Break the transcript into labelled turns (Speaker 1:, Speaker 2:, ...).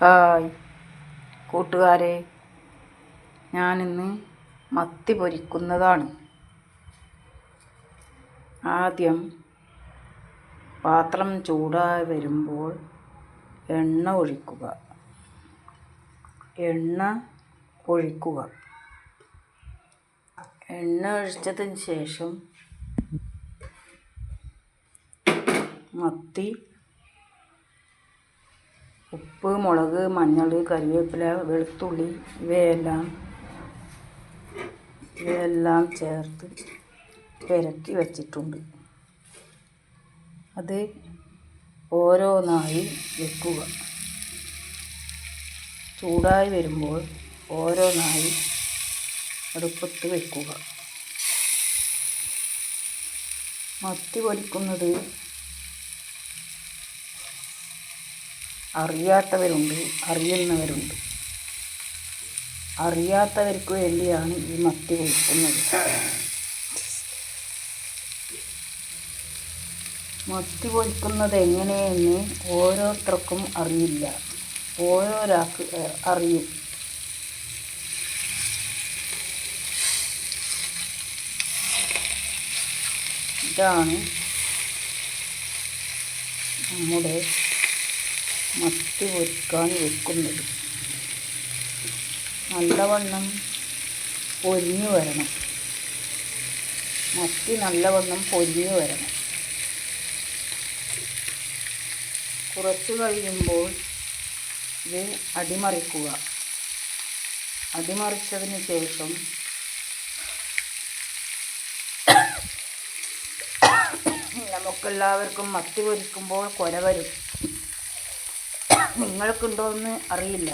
Speaker 1: Hi കൂട്ടുകാരെ, ഞാനിന്ന് മത്തി പൊരിക്കുന്നതാണ്. ആദ്യം പാത്രം ചൂടായി വരുമ്പോൾ എണ്ണ ഒഴിക്കുക. എണ്ണ ഒഴിച്ചതിന് ശേഷം മത്തി, ഉപ്പ്, മുളക്, മഞ്ഞൾ, കറിവേപ്പില, വെളുത്തുള്ളി ഇവയെല്ലാം ചേർത്ത് പുരട്ടി വച്ചിട്ടുണ്ട്. അത് ഓരോന്നായി വെക്കുക. ചൂടായി വരുമ്പോൾ ഓരോന്നായി അടുപ്പത്ത് വെക്കുക. മത്തി പൊരിക്കുന്നത് അറിയാത്തവരുണ്ട്, അറിയുന്നവരുണ്ട്. അറിയാത്തവർക്ക് വേണ്ടിയാണ് ഈ മത്തി പൊരിക്കുന്നത്. മത്തി പൊരിക്കുന്നത് എങ്ങനെയെന്ന് ഓരോരുത്തർക്കും അറിയില്ല, ഓരോരാൾക്ക് അറിയും. ഇതാണ് നമ്മുടെ മത്തി പൊരിക്കാൻ വെക്കുന്നത്. നല്ലവണ്ണം പൊരിഞ്ഞു വരണം. മത്തി നല്ലവണ്ണം പൊരിഞ്ഞു വരണം. കുറച്ച് കഴിയുമ്പോൾ ഇത് അടിമറിക്കുക. അടിമറിച്ചതിന് ശേഷം നമുക്കെല്ലാവർക്കും മത്തി പൊരിക്കുമ്പോൾ കൊര വരും. നിങ്ങൾക്കുണ്ടോ എന്ന് അറിയില്ല.